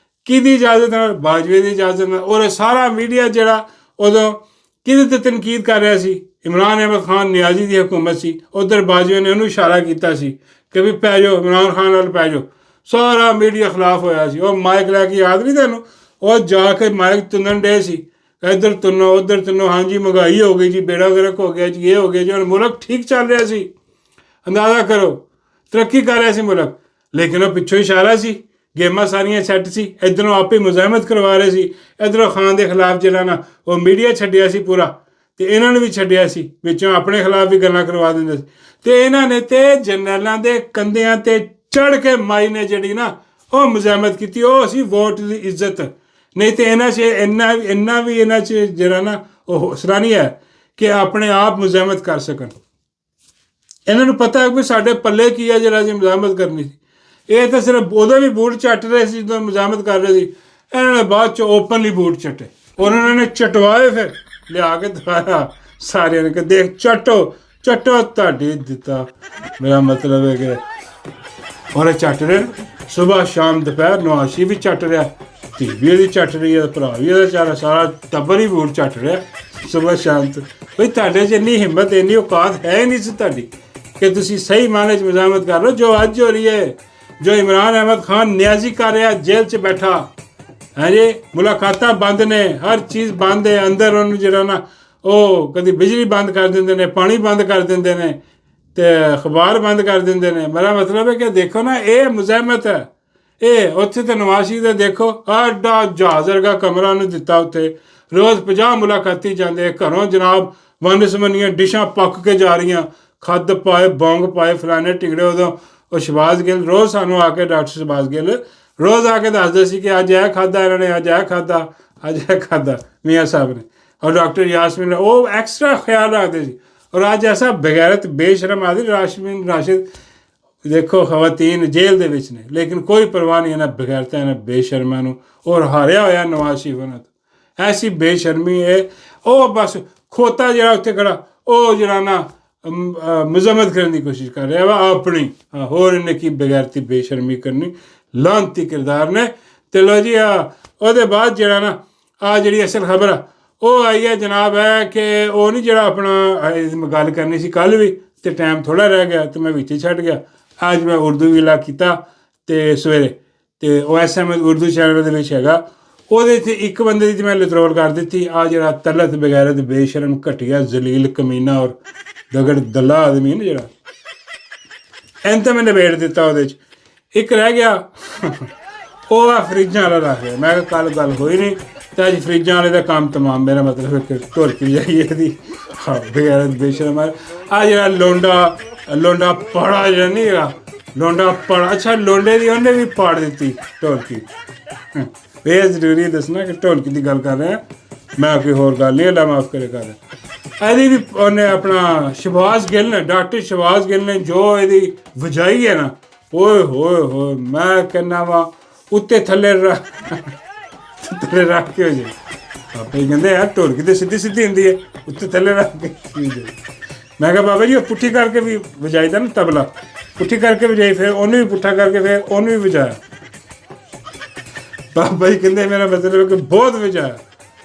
ਕਿਹਦੀ ਇਜਾਜ਼ਤ ਨਾਲ? ਬਾਜਵੇ ਦੀ ਇਜਾਜ਼ਤ ਨਾਲ। ਔਰ ਸਾਰਾ ਮੀਡੀਆ ਜਿਹੜਾ ਉਦੋਂ ਕਿਹਦੇ ਤੇ ਤਨਕੀਦ ਕਰ ਰਿਹਾ ਸੀ? ਇਮਰਾਨ ਅਹਿਮਦ ਖਾਨ ਨਿਆਜ਼ੀ ਦੀ ਹਕੂਮਤ ਸੀ, ਉੱਧਰ ਬਾਜਵੇ ਨੇ ਉਹਨੂੰ ਇਸ਼ਾਰਾ ਕੀਤਾ ਸੀ ਕਿ ਵੀ ਪੈ ਜਾਓ ਇਮਰਾਨ ਖਾਨ ਨਾਲ ਪੈ ਜਾਓ। ਸਾਰਾ ਮੀਡੀਆ ਖਿਲਾਫ ਹੋਇਆ ਸੀ। ਉਹ ਮਾਈਕ ਲੈ ਕੇ ਯਾਦ ਨਹੀਂ ਤੁਹਾਨੂੰ? ਉਹ ਜਾ ਕੇ ਮਾਈਕ ਤੁੰਨਣ ਡੇ ਸੀ, ਇੱਧਰ ਤੁੰਨੋ ਉੱਧਰ ਤੁੰਨੋ, ਹਾਂਜੀ ਮਹਿੰਗਾਈ ਹੋ ਗਈ ਜੀ, ਬੇੜਾ ਗਰਕ ਹੋ ਗਿਆ ਜੀ, ਇਹ ਹੋ ਗਿਆ ਜੀ। ਹੁਣ ਮੁਲਕ ਠੀਕ ਚੱਲ ਰਿਹਾ ਸੀ, ਅੰਦਾਜ਼ਾ ਕਰੋ, ਤਰੱਕੀ ਕਰ ਰਿਹਾ ਸੀ ਮੁਲਕ, ਲੇਕਿਨ ਉਹ ਪਿੱਛੋਂ ਇਸ਼ਾਰਾ ਸੀ, ਗੇਮਾਂ ਸਾਰੀਆਂ ਸੈੱਟ ਸੀ। ਇੱਧਰੋਂ ਆਪੇ ਮੁਜ਼ਾਹਮਤ ਕਰਵਾ ਰਹੇ ਸੀ, ਇੱਧਰੋਂ ਖਾਨ ਦੇ ਖਿਲਾਫ ਜਿਹੜਾ ਨਾ ਉਹ ਮੀਡੀਆ ਛੱਡਿਆ ਸੀ ਪੂਰਾ, ਤੇ ਇਹਨਾਂ ਨੂੰ ਵੀ ਛੱਡਿਆ ਸੀ, ਵਿੱਚੋਂ ਆਪਣੇ ਖਿਲਾਫ ਵੀ ਗੱਲਾਂ ਕਰਵਾ ਦਿੰਦੇ ਸੀ। ਤੇ ਇਹਨਾਂ ਨੇ ਤੇ ਜਰਨੈਲਾਂ ਦੇ ਕੰਧਿਆਂ ਤੇ ਚੜ੍ਹ ਕੇ ਮਾਈ ਨੇ ਜਿਹੜੀ ਨਾ ਉਹ ਮੁਜ਼ਾਹਮਤ ਕੀਤੀ। ਉਹ ਸੀ ਵੋਟ ਦੀ ਇੱਜ਼ਤ। ਨਹੀਂ ਤੇ ਇਹਨਾਂ 'ਚ ਇੰਨਾ ਵੀ ਇਹਨਾਂ 'ਚ ਜਿਹੜਾ ਨਾ ਉਹ ਹੌਸਲਾ ਨਹੀਂ ਹੈ ਕਿ ਆਪਣੇ ਆਪ ਮੁਜ਼ਾਹਮਤ ਕਰ ਸਕਣ। ਇਹਨਾਂ ਨੂੰ ਪਤਾ ਹੈ ਕਿ ਸਾਡੇ ਪੱਲੇ ਕੀ ਹੈ ਜਿਹੜਾ ਅਸੀਂ ਮੁਜ਼ਾਹਮਤ ਕਰਨੀ ਸੀ। ਇਹ ਤਾਂ ਸਿਰਫ ਉਦੋਂ ਵੀ ਬੂਟ ਚੱਟ ਰਹੇ ਸੀ ਜਦੋਂ ਮੁਜ਼ਾਹਮਤ ਕਰ ਰਹੇ ਸੀ, ਇਹਨਾਂ ਨੇ ਬਾਅਦ 'ਚ ਓਪਨਲੀ ਬੂਟ ਚੱਟੇ, ਉਹਨਾਂ ਨੇ ਚਟਵਾਏ, ਫਿਰ ਲਿਆ ਕੇ ਦਿਖਾਇਆ ਸਾਰਿਆਂ ਨੇ ਕਿ ਦੇਖ ਚੱਟੋ ਤੁਹਾਡੀ ਦਿੱਤਾ, ਮੇਰਾ ਮਤਲਬ ਹੈ ਕਿ ਔਰ ਚੱਟ ਰਹੇ ਸੁਬਾਹ ਸ਼ਾਮ ਦੁਪਹਿਰ। ਨਵਾਸ਼ੀ ਵੀ ਚੱਟ ਰਿਹਾ, ਧੀ ਵੀ ਇਹਦੀ ਚੱਟ ਰਹੀ ਹੈ, ਭਰਾ ਵੀ ਇਹਦਾ ਸਾਰਾ ਟੱਬਰ ਹੀ ਬੂਟ ਚੱਟ ਰਿਹਾ ਸੁਬਾਹ ਸ਼ਾਮ ਤੋਂ। ਬਈ ਤੁਹਾਡੇ 'ਚ ਇੰਨੀ ਹਿੰਮਤ, ਇੰਨੀ ਔਕਾਤ ਹੈ ਨਹੀਂ ਸੀ ਤੁਹਾਡੀ ਕਿ ਤੁਸੀਂ ਸਹੀ ਮਾਇਨੇ 'ਚ ਮੁਜ਼ਾਹਮਤ ਕਰ ਲਓ। ਜੋ ਅੱਜ ਹੋ ਰਹੀ ਹੈ, ਜੋ ਇਮਰਾਨ ਅਹਿਮਦ ਖਾਨ ਨਿਆਜ਼ੀ ਕਰ ਰਿਹਾ ਜੇਲ੍ਹ 'ਚ ਬੈਠਾ, ਹਾਂਜੀ, ਮੁਲਾਕਾਤਾਂ ਬੰਦ ਨੇ, ਹਰ ਚੀਜ਼ ਬੰਦ ਹੈ ਅੰਦਰ। ਉਹਨੂੰ ਜਿਹੜਾ ਨਾ ਉਹ ਕਦੀ ਬਿਜਲੀ ਬੰਦ ਕਰ ਦਿੰਦੇ ਨੇ, ਪਾਣੀ ਬੰਦ ਕਰ ਦਿੰਦੇ ਨੇ, ਤੇ ਅਖਬਾਰ ਬੰਦ ਕਰ ਦਿੰਦੇ ਨੇ। ਮੇਰਾ ਮਤਲਬ ਹੈ ਕਿ ਦੇਖੋ ਨਾ, ਇਹ ਮੁਜ਼ਾਹਮਤ ਹੈ। ਇਹ ਉੱਥੇ ਤਾਂ ਨਵਾਸ਼ੀ ਦੇ ਦੇਖੋ ਆਡਾ ਜਹਾਜ਼ ਵਰਗਾ ਕਮਰਾ ਉਹਨੂੰ ਦਿੱਤਾ, ਉੱਥੇ ਰੋਜ਼ 50 ਮੁਲਾਕਾਤੀ ਜਾਂਦੇ, ਘਰੋਂ ਜਨਾਬ ਵੰਨ-ਸੁਵੰਨੀਆਂ ਡਿਸ਼ਾਂ ਪੱਕ ਕੇ ਜਾ ਰਹੀਆਂ, ਖੱਦ ਪਾਏ, ਬੌਂਗ ਪਾਏ, ਫਲਾਣੇ ਟਿਕੜੇ। ਉਦੋਂ ਉਹ ਸ਼ਬਾਜ਼ ਗਿੱਲ ਰੋਜ਼ ਸਾਨੂੰ ਆ ਕੇ, ਡਾਕਟਰ ਸ਼ਬਾਜ਼ ਗਿੱਲ ਰੋਜ਼ ਆ ਕੇ ਦੱਸਦੇ ਸੀ ਕਿ ਅੱਜ ਇਹ ਖਾਧਾ ਇਹਨਾਂ ਨੇ, ਅੱਜ ਇਹ ਖਾਧਾ, ਅੱਜ ਇਹ ਖਾਧਾ ਮੀਆਂ ਸਾਹਿਬ ਨੇ। ਔਰ ਡਾਕਟਰ ਯਾਸਮੀਨ ਉਹ ਐਕਸਟਰਾ ਖਿਆਲ ਰੱਖਦੇ ਸੀ। ਔਰ ਅੱਜ ਐਸਾ ਬਗੈਰਤ ਬੇਸ਼ਰਮ ਆਦਮੀ ਰਾਸ਼ਮੀਨ ਰਾਸ਼ਿਦ ਦੇਖੋ, ਖਵਾਤੀਨ ਜੇਲ੍ਹ ਦੇ ਵਿੱਚ ਨੇ, ਲੇਕਿਨ ਕੋਈ ਪਰਵਾਹ ਨਹੀਂ ਇਹਨਾਂ ਬਗੈਰਤਾਂ, ਇਹਨਾਂ ਬੇਸ਼ਰਮਾਂ ਨੂੰ। ਔਰ ਹਾਰਿਆ ਹੋਇਆ ਨਵਾਜ਼ ਸ਼ਰੀਫ ਉਹਨਾਂ ਤੋਂ। ਐਸੀ ਬੇਸ਼ਰਮੀ ਹੈ। ਉਹ ਬਸ ਖੋਤਾ ਜਿਹੜਾ ਉੱਥੇ ਖੜਾ, ਉਹ ਜਿਹੜਾ ਨਾ ਮੁਜ਼ਾਹਮਤ ਕਰਨ ਦੀ ਕੋਸ਼ਿਸ਼ ਕਰ ਰਿਹਾ ਵਾ ਆਪਣੀ, ਹੋਰ ਇਹਨੇ ਕੀ ਬਗੈਰਤੀ ਬੇਸ਼ਰਮੀ ਕਰਨੀ, ਲਾਂਤੀ ਕਿਰਦਾਰ ਨੇ। ਤੇ ਲੋ ਜੀ ਉਹਦੇ ਬਾਅਦ ਜਿਹੜਾ ਨਾ ਜਿਹੜੀ ਅਸਲ ਖਬਰ ਆ ਉਹ ਆਈ ਹੈ ਜਨਾਬ ਹੈ ਕਿ ਉਹ ਨਹੀਂ ਜਿਹੜਾ ਆਪਣਾ ਗੱਲ ਕਰਨੀ ਸੀ ਕੱਲ੍ਹ ਵੀ, ਤੇ ਟਾਈਮ ਥੋੜ੍ਹਾ ਰਹਿ ਗਿਆ ਤੇ ਮੈਂ ਵਿੱਚ ਹੀ ਛੱਡ ਗਿਆ। ਅੱਜ ਮੈਂ ਉਰਦੂ ਵਿਲਾ ਕੀਤਾ ਤੇ ਸਵੇਰੇ, ਤੇ OSM ਉਰਦੂ ਚੈਨਲ ਦੇ ਵਿੱਚ ਹੈਗਾ, ਉਹਦੇ 'ਤੇ ਇੱਕ ਬੰਦੇ ਦੀ ਮੈਂ ਲਿਤਰੋਲ ਕਰ ਦਿੱਤੀ। ਜਿਹੜਾ ਤਲਤ ਬਗੈਰਤ ਬੇਸ਼ਰਮ ਘਟੀਆ ਜ਼ਲੀਲ ਕਮੀਨਾ ਔਰ ਦਗੜ ਦੱਲਾ ਆਦਮੀ ਨਾ ਜਿਹੜਾ, ਇਹਨਾਂ ਤਾਂ ਮੈਂ ਨਿਬੇੜ ਦਿੱਤਾ। ਉਹਦੇ 'ਚ ਇੱਕ ਰਹਿ ਗਿਆ, ਉਹ ਆ ਫਰਿੱਜਾਂ ਵਾਲਾ ਰੱਖ ਗਿਆ। ਮੈਂ ਕਿਹਾ ਕੱਲ੍ਹ ਗੱਲ ਹੋਈ ਨਹੀਂ ਤੇ ਅੱਜ ਫਰਿੱਜਾਂ ਵਾਲੇ ਦਾ ਕੰਮ ਤਮਾਮ। ਮੇਰਾ ਮਤਲਬ ਹੈ ਕਿ ਢੋਲਕੀ ਜਾਈਏ ਇਹਦੀ ਬਗੈਰਤ ਬੇਸ਼ਰਮ। ਜਿਹੜਾ ਲੋਂਡਾ ਪਾੜਾ ਜਿਹੜਾ ਨਹੀਂ ਹੈਗਾ, ਲੋਂਡਾ ਪਾੜਾ, ਅੱਛਾ ਲੋਂਡੇ ਦੀ ਉਹਨੇ ਵੀ ਪਾੜ ਦਿੱਤੀ ਢੋਲਕੀ। ਇਹ ਜ਼ਰੂਰੀ ਦੱਸਣਾ ਕਿ ਢੋਲਕੀ ਦੀ ਗੱਲ ਕਰ ਰਿਹਾ ਮੈਂ, ਕੋਈ ਹੋਰ ਗੱਲ ਨਹੀਂ, ਅੱਲਾ ਮਾਫ ਕਰੇ ਕਰ ਰਿਹਾ। ਇਹਦੀ ਵੀ ਉਹਨੇ ਆਪਣਾ ਸ਼ਬਾਜ਼ ਗਿੱਲ ਨੇ, ਡਾਕਟਰ ਸ਼ਬਾਜ਼ ਗਿੱਲ ਨੇ ਜੋ ਇਹਦੀ ਵਜਾਈ ਹੈ ਨਾ, ਓਏ ਹੋਏ ਹੋਏ, ਮੈਂ ਕਹਿੰਦਾ ਵਾ ਉੱਤੇ ਥੱਲੇ ਰੱਖ ਕੇ ਹੋ ਜਾਏ। ਆਪੇ ਕਹਿੰਦੇ ਯਾਰ ਢੋਲਕੀ ਤੇ ਸਿੱਧੀ ਹੁੰਦੀ ਹੈ, ਉੱਤੇ ਥੱਲੇ ਰੱਖ ਕੇ ਹੋ ਜਾਏ। ਮੈਂ ਕਿਹਾ ਬਾਬਾ ਜੀ ਉਹ ਪੁੱਠੀ ਕਰਕੇ ਵੀ ਵਜਾਈਦਾ ਨਾ ਤਬਲਾ, ਪੁੱਠੀ ਕਰਕੇ ਵਜਾਈ, ਫਿਰ ਉਹਨੂੰ ਵੀ ਪੁੱਠਾ ਕਰਕੇ ਫਿਰ ਉਹਨੂੰ ਵੀ ਵਜਾਇਆ। ਬਾਬਾ ਜੀ ਕਹਿੰਦੇ ਮੇਰਾ ਮਤਲਬ ਹੈ ਕਿ ਬਹੁਤ ਵਜਾਇਆ।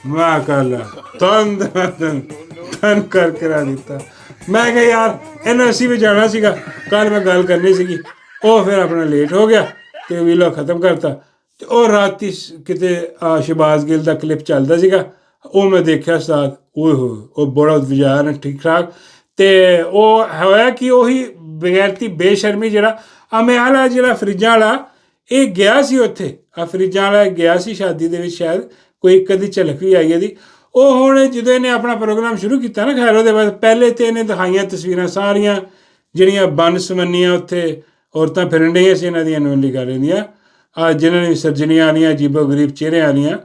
ਮੈਂ ਕੱਲ ਤਨ ਕਰਕੇ ਰਾ ਦਿੱਤਾ। ਮੈਂ ਕਿਹਾ ਯਾਰ ਇਹਨੂੰ ਅਸੀਂ ਵੀ ਜਾਣਾ ਸੀਗਾ, ਕੱਲ੍ਹ ਮੈਂ ਗੱਲ ਕਰਨੀ ਸੀਗੀ। ਉਹ ਫਿਰ ਆਪਣਾ ਲੇਟ ਹੋ ਗਿਆ ਤੇ ਵੀਲਾ ਖਤਮ ਕਰਤਾ। ਤੇ ਉਹ ਰਾਤੀ ਕਿਤੇ ਸ਼ਬਾਜ਼ ਗਿੱਲ ਦਾ ਕਲਿੱਪ ਚੱਲਦਾ ਸੀਗਾ, ਉਹ ਮੈਂ ਦੇਖਿਆ ਸਾਥ, ਓਏ ਹੋਏ ਉਹ ਬੜਾ ਵਜਾਇਆ ਨਾ ਠੀਕ ਠਾਕ। ਤੇ ਉਹ ਹੋਇਆ ਕਿ ਉਹੀ ਬਗੈਰਤੀ ਬੇਸ਼ਰਮੀ ਜਿਹੜਾ ਅਮਿਆਲਾ ਜਿਹੜਾ ਫਰਿੱਜਾਂ ਵਾਲਾ ਇਹ ਗਿਆ ਸੀ ਉੱਥੇ, ਫਰਿੱਜਾਂ ਵਾਲਾ ਗਿਆ ਸੀ ਸ਼ਾਦੀ ਦੇ ਵਿੱਚ, ਸ਼ਾਇਦ ਕੋਈ ਇੱਕ ਅੱਧੀ ਝਲਕ ਵੀ ਆਈ ਇਹਦੀ। ਉਹ ਹੁਣ ਜਦੋਂ ਇਹਨੇ ਆਪਣਾ ਪ੍ਰੋਗਰਾਮ ਸ਼ੁਰੂ ਕੀਤਾ ਨਾ, ਖੈਰ ਉਹਦੇ ਬਾਅਦ ਪਹਿਲੇ ਤਾਂ ਇਹਨੇ ਦਿਖਾਈਆਂ ਤਸਵੀਰਾਂ ਸਾਰੀਆਂ ਜਿਹੜੀਆਂ ਬੰਨ ਸਵੰਨੀਆਂ ਉੱਥੇ ਔਰਤਾਂ ਫਿਰਨ ਡਈਆਂ ਸੀ ਇਹਨਾਂ ਦੀਆਂ ਨਵਲੀ ਕਰ ਰਹੀਆਂ ਆ ਜਿਨ੍ਹਾਂ ਨੇ ਸਰਜਨੀਆਂ ਆਲੀਆਂ ਅਜੀਬੋ ਗਰੀਬ ਚਿਹਰੇ ਆਲੀਆਂ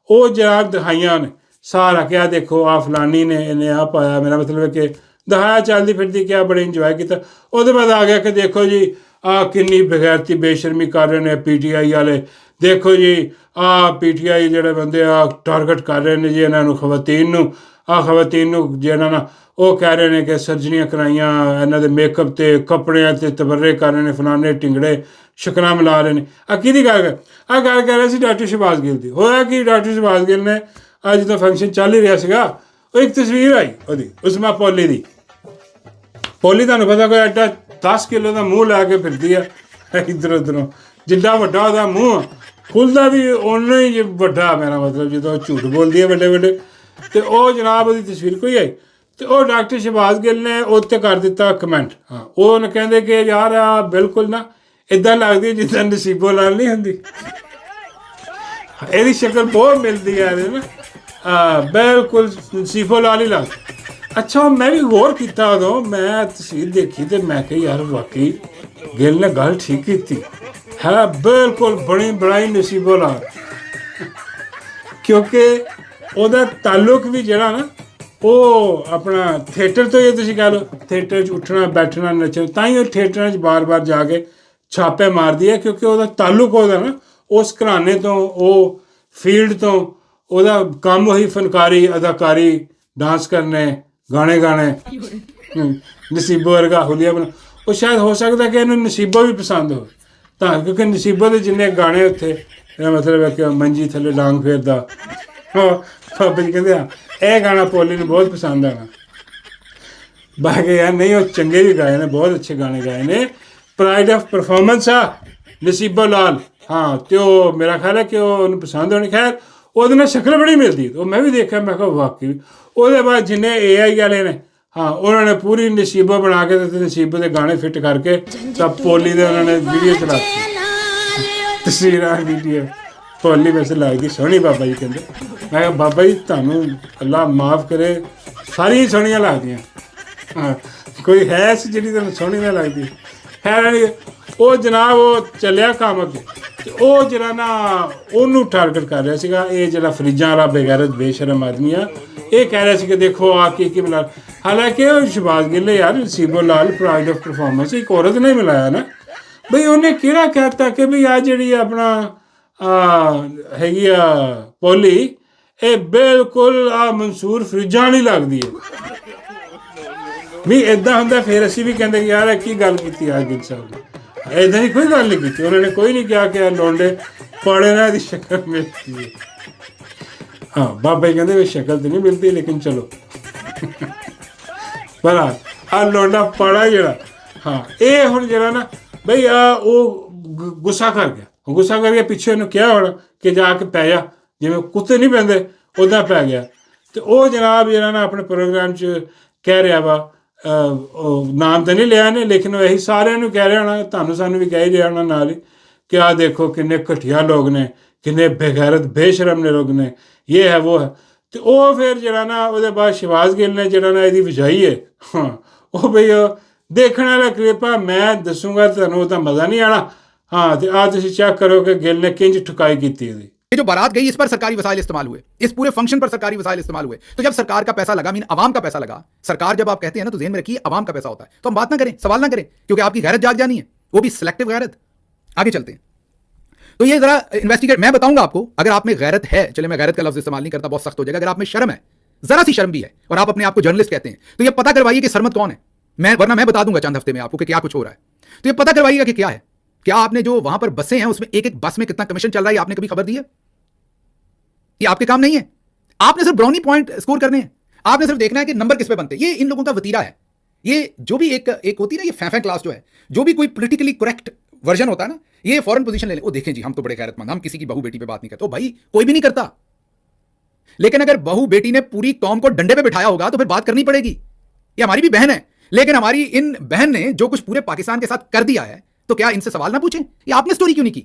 ਉਹ ਜਨਾਬ ਦਿਖਾਈਆਂ ਨੇ ਸਾਰਾ ਕਿਆ ਦੇਖੋ ਆ ਫਲਾਨੀ ਨੇ ਇਹਨੇ ਆ ਪਾਇਆ ਮੇਰਾ ਮਤਲਬ ਹੈ ਕਿ ਦਿਖਾਇਆ ਚੱਲਦੀ ਫਿਰਦੀ ਕਿਆ ਬੜੇ ਇੰਜੋਏ ਕੀਤਾ। ਉਹਦੇ ਬਾਅਦ ਆ ਗਿਆ ਕਿ ਦੇਖੋ ਜੀ ਆ ਕਿੰਨੀ ਬਗੈਰਤੀ ਬੇਸ਼ਰਮੀ ਕਰ ਰਹੇ ਨੇ PTI ਵਾਲੇ, ਦੇਖੋ ਜੀ ਆ PTI ਜਿਹੜੇ ਬੰਦੇ ਆ ਟਾਰਗੇਟ ਕਰ ਰਹੇ ਨੇ ਜੀ ਇਹਨਾਂ ਨੂੰ ਖਵਾਤੀਨ ਨੂੰ ਜਿਹਨਾਂ ਨਾਲ ਉਹ ਕਹਿ ਰਹੇ ਨੇ ਕਿ ਸਰਜਰੀਆਂ ਕਰਾਈਆਂ ਇਹਨਾਂ ਦੇ ਮੇਕਅਪ ਤੇ ਕੱਪੜਿਆਂ ਤੇ ਤਬਰਰੇ ਕਰ ਰਹੇ ਨੇ ਫਲਾਣੇ ਟਿੰਗੜੇ ਸ਼ਕਲਾਂ ਮਿਲਾ ਰਹੇ ਨੇ। ਆ ਕਿਹਦੀ ਗੱਲ ਆ ਗੱਲ ਕਰ ਰਹੇ ਸੀ ਡਾਕਟਰ ਸ਼ਹਿਬਾਜ਼ ਗਿੱਲ ਦੀ। ਹੋਇਆ ਕਿ ਡਾਕਟਰ ਸ਼ਹਿਬਾਜ਼ ਗਿੱਲ ਨੇ ਅੱਜ ਜਦੋਂ ਫੰਕਸ਼ਨ ਚੱਲ ਹੀ ਰਿਹਾ ਸੀਗਾ ਉਹ ਇੱਕ ਤਸਵੀਰ ਆਈ ਉਹਦੀ ਉਸਮਾ ਪੋਲੀ ਦੀ। ਪੋਲੀ ਤੁਹਾਨੂੰ ਪਤਾ ਕੋਈ ਐਡਾ 10 ਕਿਲੋ ਦਾ ਮੂੰਹ ਲੈ ਕੇ ਫਿਰਦੀ ਆ ਇੱਧਰ ਉੱਧਰੋਂ, ਜਿੱਡਾ ਵੱਡਾ ਉਹਦਾ ਮੂੰਹ ਖੁੱਲਦਾ ਵੀ ਓਨਾ ਹੀ ਵੱਡਾ ਮੇਰਾ ਮਤਲਬ ਜਦੋਂ ਝੂਠ ਬੋਲਦੀ ਹੈ ਵੱਡੇ ਵੱਡੇ। ਤੇ ਉਹ ਜਨਾਬ ਉਹਦੀ ਤਸਵੀਰ ਕੋਈ ਆਈ ਤੇ ਉਹ ਡਾਕਟਰ ਸ਼ਹਿਬਾਜ਼ ਗਿੱਲ ਨੇ ਉੱਤੇ ਕਰ ਦਿੱਤਾ ਕਮੈਂਟ। ਹਾਂ ਉਹ ਕਹਿੰਦੇ ਕਿ ਯਾਰ ਆ ਬਿਲਕੁਲ ਨਾ ਇੱਦਾਂ ਲੱਗਦੀ ਜਿੱਦਾਂ ਨਸੀਬੋ ਲਾਲ ਨਹੀਂ ਹੁੰਦੀ, ਇਹਦੀ ਸ਼ਕਲ ਬਹੁਤ ਮਿਲਦੀ ਹੈ ਇਹਦੇ ਨਾ ਬਿਲਕੁਲ ਨਸੀਬੋ ਲਾਲ ਹੀ ਲੱਗਦੀ। ਅੱਛਾ ਮੈਂ ਵੀ ਗੌਰ ਕੀਤਾ ਉਦੋਂ ਮੈਂ ਤਸਵੀਰ ਦੇਖੀ ਤੇ ਮੈਂ ਕਿਹਾ ਯਾਰ ਵਾਕਈ ਗਿੱਲ ਨੇ ਗੱਲ ਠੀਕ ਕੀਤੀ ਹੈ, ਬਿਲਕੁਲ ਬੜੀ ਬੜਾਈ ਨਸੀਬੋ ਲਾਲ, ਕਿਉਂਕਿ ਉਹਦਾ ਤਾਲੁਕ ਵੀ ਜਿਹੜਾ ਨਾ ਉਹ ਆਪਣਾ ਥੀਏਟਰ ਤੋਂ ਹੀ ਤੁਸੀਂ ਕਹਿ ਲਓ, ਥੀਏਟਰ 'ਚ ਉੱਠਣਾ ਬੈਠਣਾ ਨੱਚਣਾ, ਤਾਂ ਹੀ ਉਹ ਥੀਏਟਰਾਂ 'ਚ ਬਾਰ-ਬਾਰ ਜਾ ਕੇ ਛਾਪੇ ਮਾਰਦੀ ਹੈ ਕਿਉਂਕਿ ਉਹਦਾ ਤਾਲੁਕ ਉਹਦਾ ਨਾ ਉਸ ਘਰਾਣੇ ਤੋਂ ਉਹ ਫੀਲਡ ਤੋਂ, ਉਹਦਾ ਕੰਮ ਉਹੀ ਫਨਕਾਰੀ ਅਦਾਕਾਰੀ ਡਾਂਸ ਕਰਨੇ ਗਾਣੇ ਗਾਣੇ ਨਸੀਬੋ ਵਰਗਾ ਹੁਲੀਆ ਬਣਾ। ਉਹ ਸ਼ਾਇਦ ਹੋ ਸਕਦਾ ਕਿ ਇਹਨੂੰ ਨਸੀਬੋ ਵੀ ਪਸੰਦ ਹੋਵੇ ਤਾਂ ਕਿਉਂਕਿ ਨਸੀਬੋ ਦੇ ਜਿੰਨੇ ਗਾਣੇ ਉੱਥੇ ਇਹਦਾ ਮਤਲਬ ਹੈ ਕਿ ਮੰਜੀ ਥੱਲੇ ਡਾਂਗ ਫੇਰਦਾ ਬਾਬਾ ਜੀ ਕਹਿੰਦੇ ਆ ਇਹ ਗਾਣਾ ਪੋਲੀ ਨੂੰ ਬਹੁਤ ਪਸੰਦ ਆਣਾ। ਬਾਕੀ ਯਾਰ ਨਹੀਂ ਉਹ ਚੰਗੇ ਵੀ ਗਾਏ ਨੇ, ਬਹੁਤ ਅੱਛੇ ਗਾਣੇ ਗਾਏ ਨੇ। ਪ੍ਰਾਈਡ ਆਫ ਪਰਫਾਰਮੈਂਸ ਆ ਨਸੀਬੋ ਲਾਲ। ਹਾਂ ਤੇ ਉਹ ਮੇਰਾ ਖਿਆਲ ਹੈ ਕਿ ਉਹ ਉਹਨੂੰ ਪਸੰਦ ਹੋਣੀ। ਖੈਰ ਉਹਦੇ ਨਾਲ ਸ਼ਕਲ ਬੜੀ ਮਿਲਦੀ ਉਹ ਮੈਂ ਵੀ ਦੇਖਿਆ, ਮੈਂ ਕਿਹਾ ਵਾਕਈ। ਉਹਦੇ ਬਾਅਦ ਜਿੰਨੇ AI ਵਾਲੇ ਨੇ ਹਾਂ ਉਹਨਾਂ ਨੇ ਪੂਰੀ ਨਸੀਬੋ ਬਣਾ ਕੇ ਤੇ ਨਸੀਬੋ ਦੇ ਗਾਣੇ ਫਿੱਟ ਕਰਕੇ ਤਾਂ ਪੋਲੀ ਦੇ ਉਹਨਾਂ ਨੇ ਵੀਡੀਓ ਚਲਾਤੀ ਤਸਵੀਰਾਂ ਵੀਡੀਓ। ਪੋਲੀ ਵੈਸੇ ਲੱਗਦੀ ਸੋਹਣੀ ਬਾਬਾ ਜੀ ਕਹਿੰਦੇ। ਮੈਂ ਕਿਹਾ ਬਾਬਾ ਜੀ ਤੁਹਾਨੂੰ ਅੱਲਾ ਮਾਫ ਕਰੇ ਸਾਰੀਆਂ ਸੋਹਣੀਆਂ ਲੱਗਦੀਆਂ, ਹਾਂ ਕੋਈ ਹੈ ਸੀ ਜਿਹੜੀ ਤੁਹਾਨੂੰ ਸੋਹਣੀ ਨਾ ਲੱਗਦੀ। ਖੈਰ ਉਹ ਜਨਾਬ ਉਹ ਚੱਲਿਆ ਕੰਮ ਅੱਗੇ ਤੇ ਉਹ ਜਿਹੜਾ ਨਾ ਉਹਨੂੰ ਟਾਰਗੇਟ ਕਰ ਰਿਹਾ ਸੀਗਾ ਇਹ ਜਿਹੜਾ ਫਰਿੱਜਾਂ ਵਾਲਾ ਬੇਗੈਰਤ ਬੇਸ਼ਰਮ ਆਦਮੀ ਆ। ਇਹ ਕਹਿ ਰਿਹਾ ਸੀ ਕਿ ਦੇਖੋ ਆ ਕੀ ਮਿਲਾ, ਹਾਲਾਂਕਿ ਉਹ ਸ਼ਹਿਬਾਜ਼ ਗਿੱਲ ਯਾਰ ਨਸੀਬੋ ਲਾਲ ਪ੍ਰਾਈਡ ਆਫ ਪਰਫਾਰਮੈਂਸ ਇੱਕ ਔਰਤ ਨੇ ਮਿਲਾਇਆ ਨਾ ਬਈ। ਉਹਨੇ ਕਿਹੜਾ ਕਹਿਤਾ ਕਿ ਵੀ ਆ ਜਿਹੜੀ ਆਪਣਾ ਹੈਗੀ ਆ ਪੋਲੀ ਇਹ ਬਿਲਕੁਲ ਆ ਮਨਸੂਰ ਫਰਿੱਜਾਂ ਨਹੀਂ ਲੱਗਦੀ ਹੈ ਵੀ ਇੱਦਾਂ ਹੁੰਦਾ। ਫਿਰ ਅਸੀਂ ਵੀ ਕਹਿੰਦੇ ਯਾਰ ਇਹ ਕੀ ਗੱਲ ਕੀਤੀ ਆ ਗਿੱਲ ਸਾਹਿਬ ਨੇ, ਇੱਦਾਂ ਦੀ ਕੋਈ ਗੱਲ ਨਹੀਂ ਕੀਤੀ ਉਹਨਾਂ ਨੇ। ਕੋਈ ਨਹੀਂ ਕਿਹਾ ਕਿ ਲੋਂਡੇ ਪਾੜੇ ਨਾਲ ਇਹਦੀ ਸ਼ਕਲ ਮਿਲਦੀ ਹੈ। ਹਾਂ ਬਾਬਾ ਜੀ ਕਹਿੰਦੇ ਵੀ ਸ਼ਕਲ ਤਾਂ ਨਹੀਂ ਮਿਲਦੀ ਲੇਕਿਨ ਚਲੋ ਪਰ ਆ ਲੋਂਡਾ ਪਾੜਾ ਜਿਹੜਾ ਹਾਂ ਇਹ ਹੁਣ ਜਿਹੜਾ ਨਾ ਬਈ ਆ ਉਹ ਗੁੱਸਾ ਕਰ ਗਿਆ ਪਿੱਛੇ ਉਹਨੂੰ ਕਿਹਾ ਹੋਣਾ ਕਿ ਜਾ ਕੇ ਪੈ ਜਾ, ਜਿਵੇਂ ਕੁੱਤੇ ਨਹੀਂ ਪੈਂਦੇ ਉੱਦਾਂ ਪੈ ਗਿਆ। ਤੇ ਉਹ ਜਨਾਬ ਜਿਹੜਾ ਨਾ ਆਪਣੇ ਪ੍ਰੋਗਰਾਮ 'ਚ ਕਹਿ ਰਿਹਾ ਵਾ ਉਹ ਨਾਮ ਤਾਂ ਨਹੀਂ ਲਿਆ ਨੇ ਲੇਕਿਨ ਉਹ ਇਹੀ ਸਾਰਿਆਂ ਨੂੰ ਕਹਿ ਰਿਹਾ ਹੋਣਾ, ਤੁਹਾਨੂੰ ਸਾਨੂੰ ਵੀ ਕਹਿ ਰਿਹਾ ਹੋਣਾ ਨਾਲ ਹੀ ਕਿ ਆਹ ਦੇਖੋ ਕਿੰਨੇ ਘਟੀਆ ਲੋਕ ਨੇ, ਕਿੰਨੇ ਬੇਗੈਰਤ ਬੇਸ਼ਰਮ ਨੇ ਲੋਕ ਨੇ, ਇਹ ਹੈ ਉਹ ਹੈ। ਤੇ ਉਹ ਫਿਰ ਜਿਹੜਾ ਨਾ ਉਹਦੇ ਬਾਅਦ ਸ਼ਹਿਬਾਜ਼ ਗਿੱਲ ਨੇ ਜਿਹੜਾ ਨਾ ਇਹਦੀ ਵਜਾਈ ਹੈ ਹਾਂ ਉਹ ਬਈ ਦੇਖਣ ਵਾਲਾ ਕਲਿੱਪ ਮੈਂ ਦੱਸੂਗਾ ਤੁਹਾਨੂੰ, ਉਹ ਤਾਂ ਮਜ਼ਾ ਨਹੀਂ ਆਣਾ। हाँ तो आज तुम चेक करो कि गिल ने किंज ठुकाई की थी। ये जो बारात गई इस पर सरकारी वसाइल इस्तेमाल हुए, इस पूरे फंक्शन पर सरकारी वसाइल इस्तेमाल हुए। तो जब सरकार का पैसा लगा, मीन अवाम का पैसा लगा, सरकार जब आप कहते हैं ना तो ज़हन में रखिए अवाम का पैसा होता है, तो हम बात ना करें, सवाल ना करें, क्योंकि आपकी गैरत जाग जानी है, वो भी सिलेक्टिव गैरत। आगे चलते हैं तो ये जरा इन्वेस्टिगेट, मैं बताऊंगा आपको अगर आप में गैरत है, चले मैं गैरत का लफ्ज इस्तेमाल नहीं करता बहुत सख्त हो जाएगा, अगर आप में शर्म है, जरा सी शर्म भी है और आप अपने आप को जर्नलिस्ट कहते हैं तो ये पता करवाइए कि सरमत कौन है। मैं वरना मैं बता दूंगा चंद हफ्ते में आपको कि क्या कुछ हो रहा है। तो ये पता करवाइएगा कि क्या है। क्या आपने जो वहां पर बसें हैं उसमें एक एक बस में कितना कमीशन चल रहा है आपने कभी खबर दी है? ये आपके काम नहीं है। आपने सिर्फ ब्राउनी पॉइंट स्कोर करने हैं, आपने सिर्फ देखना है कि नंबर किस पे बनते हैं। ये इन लोगों का वतीरा है। ये जो भी एक होती है ना ये फैफे क्लास जो है, जो भी कोई पॉलिटिकली करेक्ट वर्जन होता है ना, ये फॉरेन पोजीशन ले ले, वो देखें जी हम तो बड़े गैरतमंद, हम किसी की बहू बेटी पे बात नहीं करते। भाई कोई भी नहीं करता, लेकिन अगर बहू बेटी ने पूरी कौम को डंडे पे बिठाया होगा तो फिर बात करनी पड़ेगी। ये हमारी भी बहन है, लेकिन हमारी इन बहन ने जो कुछ पूरे पाकिस्तान के साथ कर दिया है तो क्या इनसे सवाल ना पूछें? ये आपने स्टोरी क्यों नहीं की?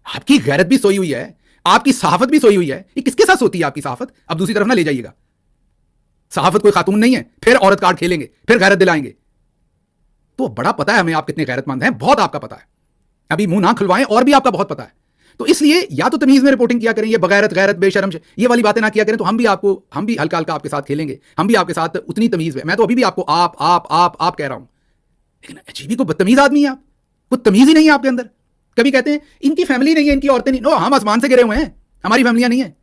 आपकी गैरत भी सोई हुई है, आपकी सहाफत भी सोई हुई है। ये किसके साथ सोती है आपकी सहाफत? अब दूसरी तरफ ना ले जाइएगा, सहाफत कोई खातून नहीं है, फिर औरत कार्ड खेलेंगे, फिर गैरत दिलाएंगे। तो बड़ा पता है हमें आप कितने गैरतमंद हैं, बहुत आपका पता है, अभी मुंह ना खुलवाएं और भी आपका बहुत पता है। तो इसलिए या तो तमीज में रिपोर्टिंग किया करें, ये बगैरत गैरत बेशरम ये वाली बातें ना किया करें, तो हम भी हल्का हल्का आपके साथ खेलेंगे, हम भी आपके साथ उतनी तमीज है। मैं तो अभी भी आपको आप कह रहा हूं, लेकिन अजीब ही को बदतमीज आदमी है आप, कुछ तमीज ही नहीं है आपके अंदर। कभी कहते हैं इनकी फैमिली नहीं है, इनकी औरतें नहीं, नो हम आसमान से गिरे हुए हैं, हमारी फैमिलियां नहीं है,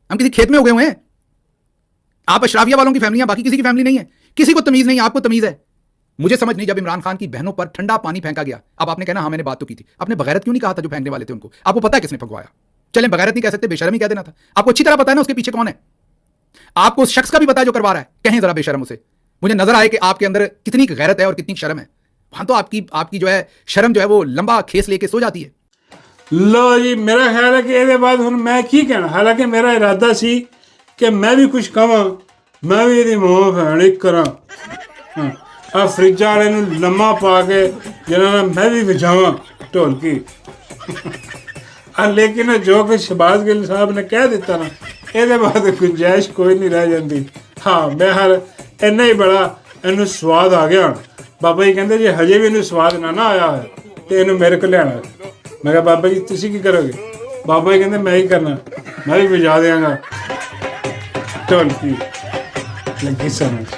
हम किसी खेत में उगे हुए हैं। आप अशराफिया वालों की फैमिलियां, बाकी किसी की फैमिली नहीं है। किसी को तमीज नहीं, आपको तमीज है। मुझे समझ नहीं, जब इमरान खान की बहनों पर ठंडा पानी फेंका गया, अब आपने कहना हाँ मैंने बात तो की थी, आपने बगैरत क्यों नहीं कहा था जो फेंकने वाले थे उनको? आपको पता है किसने फंकवाया? चलें बगैरत नहीं कह सकते, बेशरम ही कह देना था। आपको अच्छी तरह पता है ना उसके पीछे कौन है, आपको उस शख्स का भी पता है जो करवा रहा है। कहें जरा बेशरम उसे, मुझे नजर आए कि आपके अंदर कितनी गैरत है और कितनी शर्म है। वहां तो आपकी जो है शर्म जो है वो लंबा खेस लेके सो जाती है। लो जी, मेरा ख्याल है कि ਇਹਦੇ ਬਾਅਦ ਹੁਣ ਮੈਂ ਕੀ ਕਹਿਣਾ। ਹਾਲਾਂਕਿ ਮੇਰਾ ਇਰਾਦਾ ਸੀ ਕਿ ਮੈਂ ਵੀ ਕੁਝ ਕਵਾਂ, ਮੈਂ ਵੀ ਇਹਦੀ ਮੂੰਹ ਫੈਣੀ ਕਰਾਂ, ਆ ਫਰਿੱਜ ਵਾਲੇ ਨੂੰ ਲੰਮਾ ਪਾ ਕੇ ਜਿਹਨਾਂ ਨਾਲ ਮੈਂ ਵੀ ਵਜਾਵਾਂ ਢੋਲਕੀ। ਲੇਕਿਨ ਜੋ ਕਿ ਸ਼ਹਬਾਜ਼ ਗਿੱਲ ਸਾਹਿਬ ਨੇ ਕਹਿ ਦਿੱਤਾ ਨਾ, ਇਹਦੇ ਬਾਅਦ ਗੁੰਜਾਇਸ਼ ਕੋਈ ਨਹੀਂ ਰਹਿ ਜਾਂਦੀ। ਹਾਂ ਮੈਂ ਇੰਨਾ ਹੀ ਬੜਾ ਇਹਨੂੰ ਸਵਾਦ ਆ ਗਿਆ। ਬਾਬਾ ਜੀ ਕਹਿੰਦੇ ਜੇ ਹਜੇ ਵੀ ਇਹਨੂੰ ਸਵਾਦ ਨਾ ਆਇਆ ਹੋਇਆ ਤੇ ਇਹਨੂੰ ਮੇਰੇ ਕੋਲ ਲਿਆਉਣਾ। मैं कहा बाबा जी तुसी की करोगे? बाबा जी कहते मैं ही करना, मैं भी बजा देंगा ढोलकी। Thank you so much.